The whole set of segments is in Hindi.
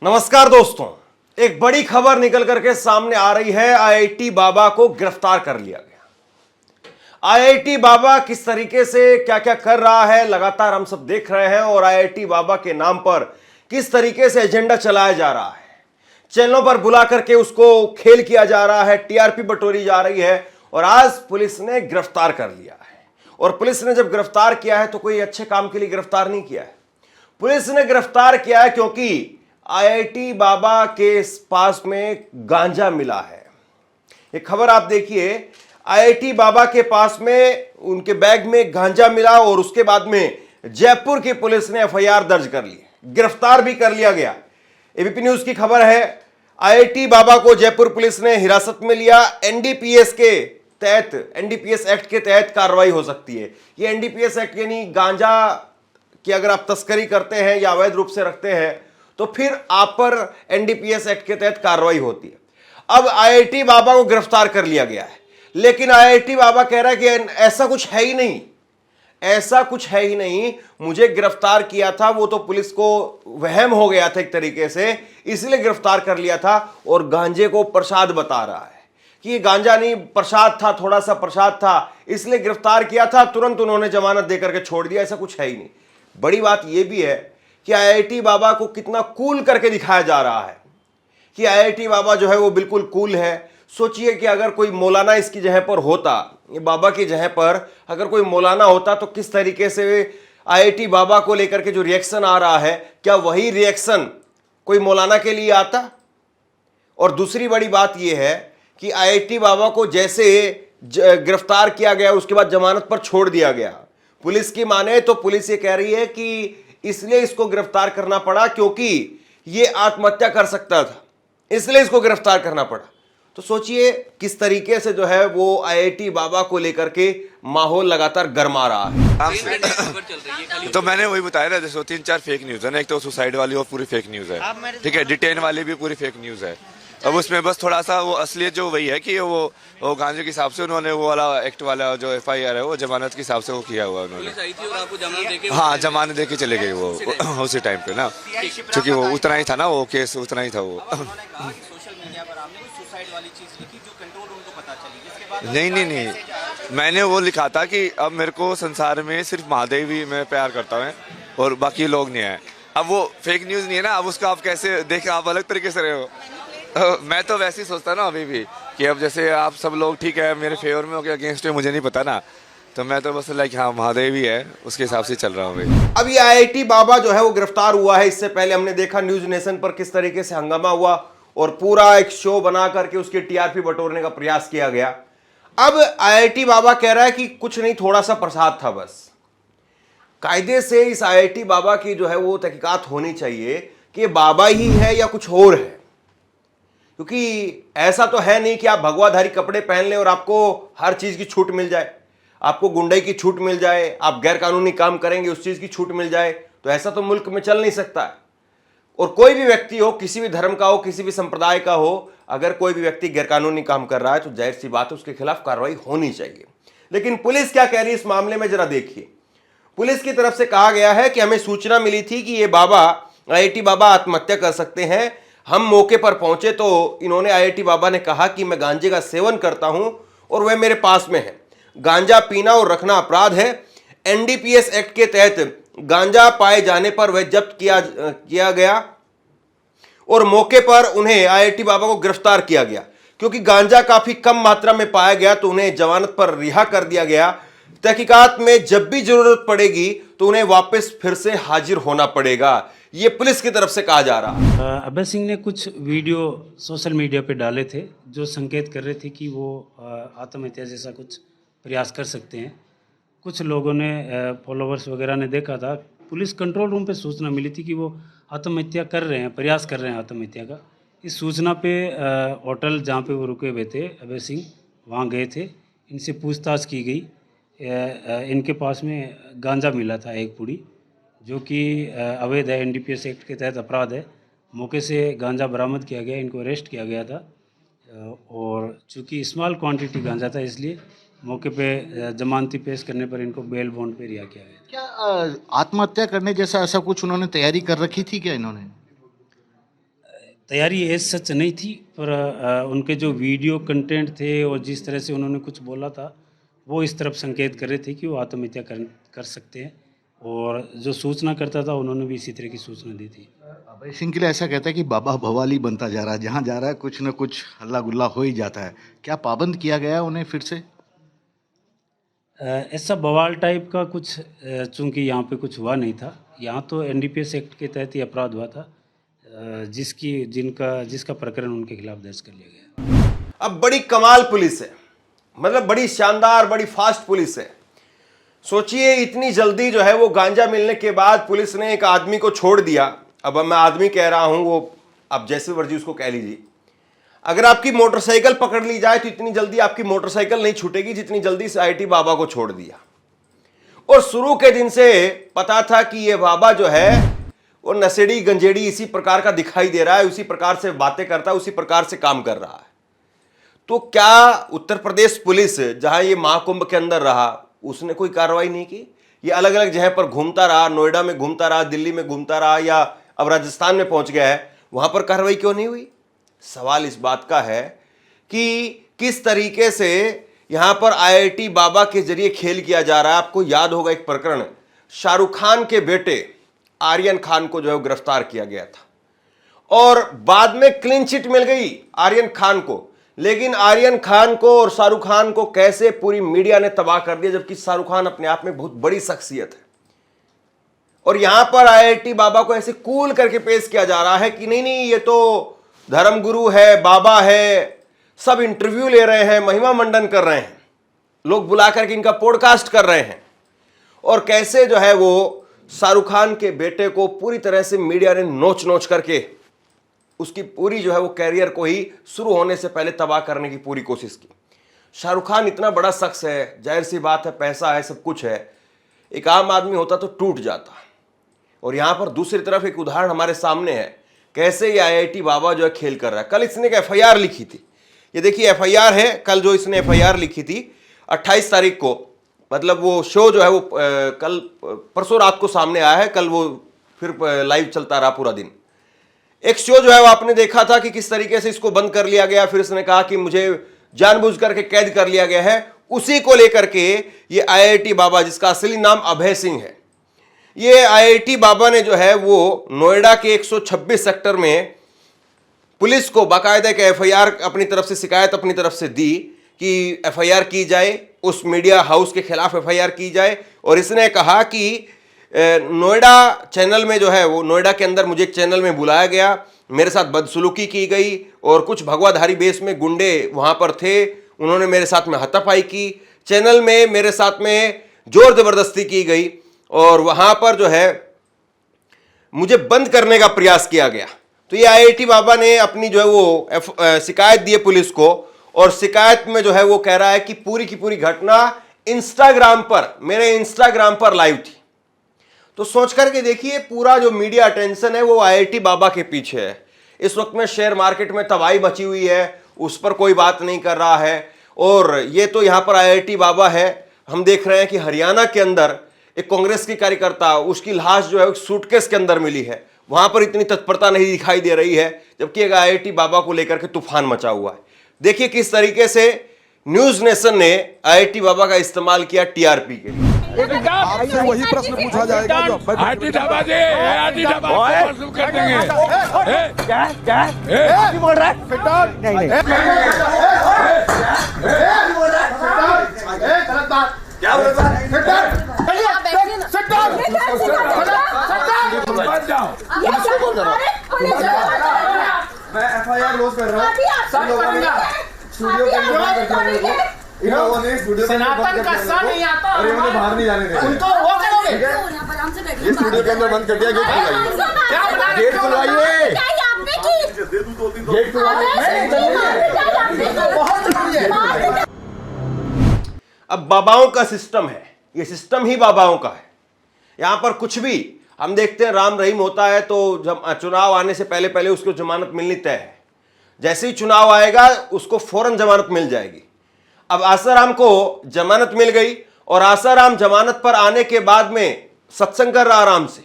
नमस्कार दोस्तों, एक बड़ी खबर निकल करके सामने आ रही है। आईआईटी बाबा को गिरफ्तार कर लिया गया। आईआईटी बाबा किस तरीके से क्या क्या कर रहा है लगातार हम सब देख रहे हैं, और आईआईटी बाबा के नाम पर किस तरीके से एजेंडा चलाया जा रहा है, चैनलों पर बुला करके उसको खेल किया जा रहा है, टीआरपी बटोरी जा रही है, और आज पुलिस ने गिरफ्तार कर लिया है। और पुलिस ने जब गिरफ्तार किया है तो कोई अच्छे काम के लिए गिरफ्तार नहीं किया है। पुलिस ने गिरफ्तार किया है क्योंकि आईआईटी बाबा के पास में गांजा मिला है। ये खबर आप देखिए, आईआईटी बाबा के पास में उनके बैग में गांजा मिला और उसके बाद में जयपुर की पुलिस ने एफआईआर दर्ज कर ली, गिरफ्तार भी कर लिया गया। एबीपी न्यूज की खबर है, आईआईटी बाबा को जयपुर पुलिस ने हिरासत में लिया। एनडीपीएस के तहत, एनडीपीएस एक्ट के तहत कार्रवाई हो सकती है। ये एनडीपीएस एक्ट यानी गांजा की अगर आप तस्करी करते हैं या अवैध रूप से रखते हैं तो फिर आप पर एनडीपीएस एक्ट के तहत कार्रवाई होती है। अब आईआईटी बाबा को गिरफ्तार कर लिया गया है, लेकिन आईआईटी बाबा कह रहा है कि ऐसा कुछ है ही नहीं, ऐसा कुछ है ही नहीं, मुझे गिरफ्तार किया था वो तो पुलिस को वहम हो गया था एक तरीके से, इसलिए गिरफ्तार कर लिया था। और गांजे को प्रसाद बता रहा है कि ये गांजा नहीं, प्रसाद था, थोड़ा सा प्रसाद था, इसलिए गिरफ्तार किया था। तुरंत उन्होंने जमानत देकर के छोड़ दिया, ऐसा कुछ है ही नहीं। बड़ी बात यह भी है कि आईआईटी बाबा को कितना कूल करके दिखाया जा रहा है कि आईआईटी बाबा जो है वो बिल्कुल कूल है। सोचिए कि अगर कोई मौलाना इसकी जगह पर होता, ये बाबा की जगह पर अगर कोई मौलाना होता तो किस तरीके से आईआईटी बाबा को लेकर के जो रिएक्शन आ रहा है, क्या वही रिएक्शन कोई मौलाना के लिए आता? और दूसरी बड़ी बात यह है कि आईआईटी बाबा को जैसे गिरफ्तार किया गया उसके बाद जमानत पर छोड़ दिया गया। पुलिस की माने तो पुलिस ये कह रही है कि इसलिए इसको गिरफ्तार करना पड़ा क्योंकि ये आत्महत्या कर सकता था, इसलिए इसको गिरफ्तार करना पड़ा। तो सोचिए किस तरीके से जो है वो आईआईटी बाबा को लेकर के माहौल लगातार गरमा रहा है। तो मैंने वही बताया ना, जैसे 3-4 फेक न्यूज है ना, एक तो सुसाइड वाली और पूरी फेक न्यूज है, ठीक है, डिटेन वाली भी पूरी फेक न्यूज है। अब उसमें बस थोड़ा सा वो असलियत जो वही है कि वो गांजे के हिसाब से उन्होंने वो वाला एक्ट वाला जो एफआईआर है वो जमानत के हिसाब से वो किया हुआ उन्होंने। हाँ, जमानत दे के चले गए वो उसी टाइम पे ना, क्योंकि वो उतना ही था ना, वो केस उतना ही था वो। नहीं, मैंने वो लिखा था कि अब मेरे को संसार में सिर्फ महादेव ही मैं प्यार करता हूँ और बाकी लोग नहीं है। अब वो फेक न्यूज नहीं है ना, अब उसका आप कैसे देखें, आप अलग तरीके से रहे हो। मैं तो वैसे ही सोचता ना अभी भी कि अब जैसे आप सब लोग ठीक है मेरे फेवर में हो गया, अगेंस्ट में मुझे नहीं पता ना, तो मैं तो बस लाइक हाँ महादेव ही है, उसके हिसाब से चल रहा हूँ भाई। अब ये आईआईटी बाबा जो है वो गिरफ्तार हुआ है। इससे पहले हमने देखा न्यूज नेशन पर किस तरीके से हंगामा हुआ और पूरा एक शो बना करके उसकी टीआरपी बटोरने का प्रयास किया गया। अब आईआईटी बाबा कह रहा है कि कुछ नहीं, थोड़ा सा प्रसाद था बस। कायदे से इस आईआईटी बाबा की जो है वो तहकीकात होनी चाहिए कि ये बाबा ही है या कुछ और है, क्योंकि ऐसा तो है नहीं कि आप भगवाधारी कपड़े पहन लें और आपको हर चीज की छूट मिल जाए, आपको गुंडई की छूट मिल जाए, आप गैर कानूनी काम करेंगे उस चीज की छूट मिल जाए, तो ऐसा तो मुल्क में चल नहीं सकता है। और कोई भी व्यक्ति हो, किसी भी धर्म का हो, किसी भी संप्रदाय का हो, अगर कोई भी व्यक्ति गैरकानूनी काम कर रहा है तो जाहिर सी बात है उसके खिलाफ कार्रवाई होनी चाहिए। लेकिन पुलिस क्या कह रही है इस मामले में, जरा देखिए। पुलिस की तरफ से कहा गया है कि हमें सूचना मिली थी कि ये बाबा, आईआईटी बाबा आत्महत्या कर सकते हैं। हम मौके पर पहुंचे तो इन्होंने, आईआईटी बाबा ने कहा कि मैं गांजे का सेवन करता हूं और वह मेरे पास में है। गांजा पीना और रखना अपराध है। एनडीपीएस एक्ट के तहत गांजा पाए जाने पर वह जब्त किया गया और मौके पर उन्हें, आईआईटी बाबा को गिरफ्तार किया गया। क्योंकि गांजा काफी कम मात्रा में पाया गया तो उन्हें जमानत पर रिहा कर दिया गया। तहकीकात में जब भी जरूरत पड़ेगी तो उन्हें वापस फिर से हाजिर होना पड़ेगा, ये पुलिस की तरफ से कहा जा रहा है। अभय सिंह ने कुछ वीडियो सोशल मीडिया पे डाले थे जो संकेत कर रहे थे कि वो आत्महत्या जैसा कुछ प्रयास कर सकते हैं। कुछ लोगों ने, फॉलोवर्स वगैरह ने देखा था। पुलिस कंट्रोल रूम पे सूचना मिली थी कि वो आत्महत्या कर रहे हैं, प्रयास कर रहे हैं आत्महत्या का। इस सूचना पे होटल जहाँ पे वो रुके हुए थे अभय सिंह, वहाँ गए थे। इनसे पूछताछ की गई। इनके पास में गांजा मिला था एक पुड़ी, जो कि अवैध है, एनडीपीएस एक्ट के तहत अपराध है। मौके से गांजा बरामद किया गया, इनको अरेस्ट किया गया था। और चूँकि स्मॉल क्वांटिटी गांजा था इसलिए मौके पे जमानती पेश करने पर इनको बेल बॉन्ड पे रिहा किया गया। क्या आत्महत्या करने जैसा ऐसा कुछ उन्होंने तैयारी कर रखी थी क्या इन्होंने? तैयारी एज सच नहीं थी, पर उनके जो वीडियो कंटेंट थे और जिस तरह से उन्होंने कुछ बोला था वो इस तरफ संकेत कर रहे थे कि वो आत्महत्या कर सकते हैं, और जो सूचना करता था उन्होंने भी इसी तरह की सूचना दी थी। अभय सिंह के लिए ऐसा कहता है कि बाबा भवाली बनता जा रहा है, जहाँ जा रहा है कुछ न कुछ हल्ला गुल्ला हो ही जाता है। क्या पाबंद किया गया है उन्हें फिर से? ऐसा बवाल टाइप का कुछ चूंकि यहाँ पे कुछ हुआ नहीं था। यहाँ तो एनडीपीएस एक्ट के तहत ही अपराध हुआ था, जिसका प्रकरण उनके खिलाफ दर्ज कर लिया गया। अब बड़ी कमाल पुलिस है, मतलब बड़ी शानदार, बड़ी फास्ट पुलिस है। सोचिए इतनी जल्दी जो है वो गांजा मिलने के बाद पुलिस ने एक आदमी को छोड़ दिया। अब मैं आदमी कह रहा हूं, वो आप जैसे मर्जी उसको कह लीजिए। अगर आपकी मोटरसाइकिल पकड़ ली जाए तो इतनी जल्दी आपकी मोटरसाइकिल नहीं छूटेगी जितनी जल्दी से आईटी बाबा को छोड़ दिया। और शुरू के दिन से पता था कि ये बाबा जो है वो नशेड़ी गंजेड़ी इसी प्रकार का दिखाई दे रहा है, उसी प्रकार से बातें करता है, उसी प्रकार से काम कर रहा है। तो क्या उत्तर प्रदेश पुलिस जहां ये महाकुंभ के अंदर रहा उसने कोई कार्रवाई नहीं की? ये अलग अलग जगह पर घूमता रहा, नोएडा में घूमता रहा, दिल्ली में घूमता रहा, या अब राजस्थान में पहुंच गया है, वहां पर कार्रवाई क्यों नहीं हुई? सवाल इस बात का है कि किस तरीके से यहां पर आईआईटी बाबा के जरिए खेल किया जा रहा है। आपको याद होगा एक प्रकरण, शाहरुख खान के बेटे आर्यन खान को जो है गिरफ्तार किया गया था और बाद में क्लीन चिट मिल गई आर्यन खान को। लेकिन आर्यन खान को और शाहरुख खान को कैसे पूरी मीडिया ने तबाह कर दिया, जबकि शाहरुख खान अपने आप में बहुत बड़ी शख्सियत है। और यहां पर आईआईटी बाबा को ऐसे कूल करके पेश किया जा रहा है कि नहीं नहीं ये तो धर्मगुरु है, बाबा है, सब इंटरव्यू ले रहे हैं, महिमा मंडन कर रहे हैं, लोग बुला करके इनका पॉडकास्ट कर रहे हैं। और कैसे जो है वो शाहरुख खान के बेटे को पूरी तरह से मीडिया ने नोच नोच करके उसकी पूरी जो है वो कैरियर को ही शुरू होने से पहले तबाह करने की पूरी कोशिश की। शाहरुख खान इतना बड़ा शख्स है, जाहिर सी बात है, पैसा है, सब कुछ है, एक आम आदमी होता तो टूट जाता। और यहां पर दूसरी तरफ एक उदाहरण हमारे सामने है कैसे ये आईआईटी बाबा जो है खेल कर रहा है। कल इसने एक एफआईआर लिखी थी, ये देखिए एफआईआर है, कल जो इसने एफआईआर लिखी थी 28 तारीख को, मतलब वो शो जो है वो कल परसों रात को सामने आया है, कल वो फिर लाइव चलता रहा पूरा दिन। एक शो जो है वो आपने देखा था कि किस तरीके से इसको बंद कर लिया गया, फिर इसने कहा कि मुझे जानबूझ करके कैद कर लिया गया है। उसी को लेकर के ये आईआईटी बाबा, जिसका असली नाम अभय सिंह है, ये आईआईटी बाबा ने जो है वो नोएडा के 126 सेक्टर में पुलिस को बाकायदा एक एफआईआर अपनी तरफ से, शिकायत अपनी तरफ से दी कि एफआईआर की जाए, उस मीडिया हाउस के खिलाफ एफआईआर की जाए। और इसने कहा कि नोएडा चैनल में जो है वो, नोएडा के अंदर मुझे एक चैनल में बुलाया गया, मेरे साथ बदसलूकी की गई और कुछ भगवाधारी बेस में गुंडे वहां पर थे, उन्होंने मेरे साथ में हाथापाई की, चैनल में मेरे साथ में जोर जबरदस्ती की गई और वहां पर जो है मुझे बंद करने का प्रयास किया गया। तो ये आईआईटी बाबा ने अपनी जो है वो शिकायत दी है पुलिस को, और शिकायत में जो है वो कह रहा है कि पूरी की पूरी घटना इंस्टाग्राम पर, मेरे इंस्टाग्राम पर लाइव थी। तो सोच करके देखिए पूरा जो मीडिया अटेंशन है वो आईआईटी बाबा के पीछे है। इस वक्त में शेयर मार्केट में तबाही मची हुई है, उस पर कोई बात नहीं कर रहा है। और ये तो यहां पर आईआईटी बाबा है। हम देख रहे हैं कि हरियाणा के अंदर एक कांग्रेस की कार्यकर्ता, उसकी लाश जो है सूटकेस के अंदर मिली है, वहां पर इतनी तत्परता नहीं दिखाई दे रही है, जबकि एक आईआईटी बाबा को लेकर के तूफान मचा हुआ है। देखिए किस तरीके से न्यूज नेशन ने आईआईटी बाबा का इस्तेमाल किया टीआरपी के लिए। आपसे वही प्रश्न पूछा जाएगा जो आईटी ढाबा जी, आईटी ढाबा शुरू कर देंगे। क्या बोल रहा है? नहीं क्या बोल रहा है? मैं एफआईआर क्लोज कर रहा हूँ। स्टूडियो के अंदर बंद करके मेरे को इन लोगों ने स्टूडियो के अंदर बंद करके अरे उन्हें बाहर नहीं जाने देंगे। उनको वो करोगे? ये स्टूडियो के अंदर बंद कर दिया, गेट खुलवाइए। गेट खुलवाइए। अब बाबाओं का सिस्टम है, ये सिस्टम ही बाबाओं का है। यहां पर कुछ भी हम देखते हैं, राम रहीम होता है तो चुनाव आने से पहले पहले उसको जमानत मिलनी तय है। जैसे ही चुनाव आएगा उसको फौरन जमानत मिल जाएगी। अब आसाराम को जमानत मिल गई और आसाराम जमानत पर आने के बाद में सत्संग कर रहा आराम से,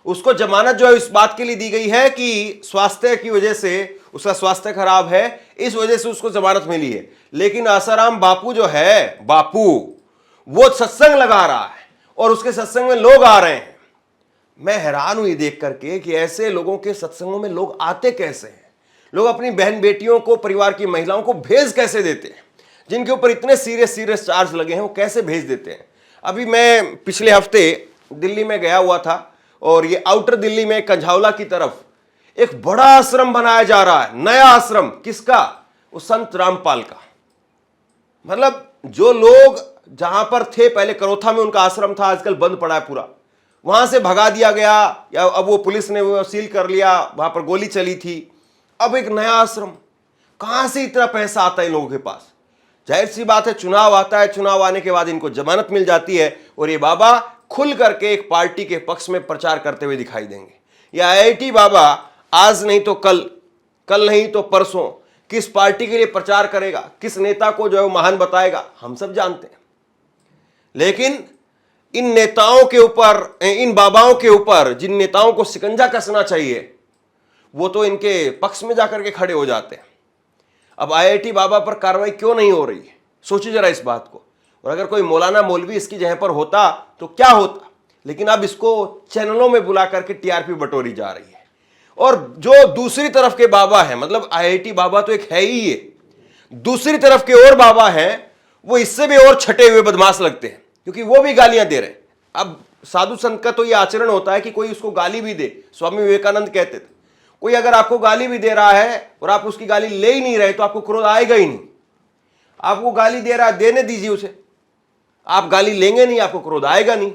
उसको जमानत जो है इस बात के लिए दी गई है कि स्वास्थ्य की वजह से, उसका स्वास्थ्य खराब है, इस वजह से उसको जमानत मिली है। लेकिन आसाराम बापू जो है, बापू वो सत्संग लगा रहा है और उसके सत्संग में लोग आ रहे हैं। मैं हैरान हुई देख करके कि ऐसे लोगों के सत्संगों में लोग आते कैसे हैं। लोग अपनी बहन बेटियों को, परिवार की महिलाओं को भेज कैसे देते हैं, जिनके ऊपर इतने सीरियस चार्ज लगे हैं, वो कैसे भेज देते हैं। अभी मैं पिछले हफ्ते दिल्ली में गया हुआ था और ये आउटर दिल्ली में कंझावला की तरफ एक बड़ा आश्रम बनाया जा रहा है, नया आश्रम। किसका? उस संत रामपाल का। मतलब जो लोग जहां पर थे पहले, करोथा में उनका आश्रम था, आजकल बंद पड़ा है पूरा, वहां से भगा दिया गया, या अब वो पुलिस ने वो सील कर लिया, वहां पर गोली चली थी। अब एक नया आश्रम। कहां से इतना पैसा आता है इन लोगों के पास? जाहिर सी बात है, चुनाव आता है, चुनाव आने के बाद इनको जमानत मिल जाती है और ये बाबा खुल करके एक पार्टी के पक्ष में प्रचार करते हुए दिखाई देंगे। ये IIT बाबा आज नहीं तो कल, कल नहीं तो परसों किस पार्टी के लिए प्रचार करेगा, किस नेता को जो है महान बताएगा, हम सब जानते हैं। लेकिन इन नेताओं के ऊपर, इन बाबाओं के ऊपर जिन नेताओं को शिकंजा कसना चाहिए, वो तो इनके पक्ष में जाकर के खड़े हो जाते हैं। अब IIT बाबा पर कार्रवाई क्यों नहीं हो रही है? सोचिए जरा इस बात को। और अगर कोई मौलाना मौलवी इसकी जगह पर होता तो क्या होता। लेकिन अब इसको चैनलों में बुला करके TRP बटोरी जा रही है। और जो दूसरी तरफ के बाबा हैं, मतलब IIT बाबा तो एक है ही ये, दूसरी तरफ के और बाबा हैं, वो इससे भी और छटे हुए बदमाश लगते हैं, क्योंकि वो भी गालियां दे रहे हैं। अब साधु संत का तो ये आचरण होता है कि कोई उसको गाली भी दे। स्वामी विवेकानंद कहते थे, कोई अगर आपको गाली भी दे रहा है और आप उसकी गाली ले ही नहीं रहे तो आपको क्रोध आएगा ही नहीं। आपको गाली दे रहा है, देने दीजिए उसे। आप गाली लेंगे नहीं, आपको क्रोध आएगा नहीं।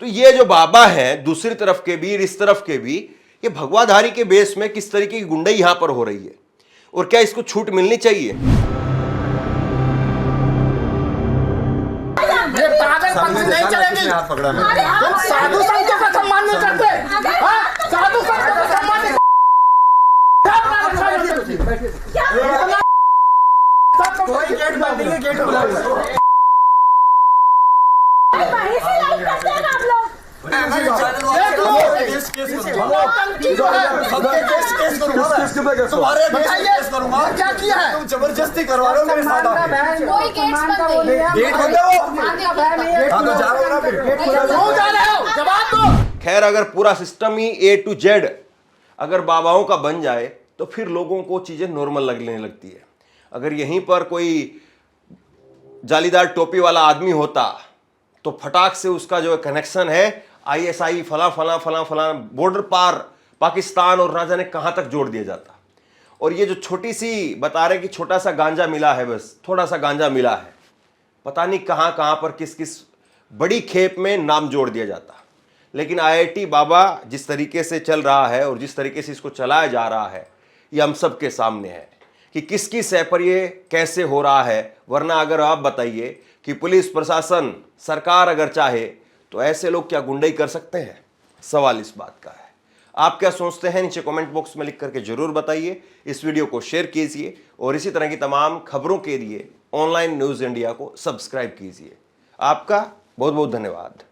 तो ये जो बाबा हैं, दूसरी तरफ के भी इस तरफ के भी, ये भगवाधारी के बेस में किस तरीके की गुंडाई यहां पर हो रही है और क्या इसको छूट मिलनी चाहिए? ये पागलपंथी नहीं चलेगी। तुम साधु संतों का सम्मान नहीं करते। साधु संतों का सम्मान नहीं। कोई गेट बंद नहीं है, गेट खुला हुआ है। क्या किया है? तुम जबरदस्ती करवा रहे हो मेरे साथ। गेट बंद है। जवाब दो। खैर, अगर पूरा system he A to Z अगर बाबाओं का बन जाए तो फिर लोगों को चीजें नॉर्मल लगने लगती है। अगर यहीं पर कोई जालीदार टोपी वाला आदमी होता तो फटाक से उसका जो कनेक्शन है ISI फला फला फला फला बॉर्डर पार पाकिस्तान और ना जाने कहां तक जोड़ दिया जाता। और ये जो छोटी सी बता रहे कि छोटा सा गांजा मिला है, बस थोड़ा सा गांजा मिला है, पता नहीं कहां कहां पर किस किस बड़ी खेप में नाम जोड़ दिया जाता। लेकिन IIT बाबा जिस तरीके से चल रहा है और जिस तरीके से इसको चलाया जा रहा है, ये हम सब के सामने है कि किसकी सह पर ये कैसे हो रहा है। वरना अगर आप बताइए कि पुलिस प्रशासन, सरकार अगर चाहे तो ऐसे लोग क्या गुंडाई कर सकते हैं? सवाल इस बात का है। आप क्या सोचते हैं? नीचे कमेंट बॉक्स में लिख करके जरूर बताइए। इस वीडियो को शेयर कीजिए और इसी तरह की तमाम खबरों के लिए ऑनलाइन न्यूज़ इंडिया को सब्सक्राइब कीजिए। आपका बहुत बहुत धन्यवाद।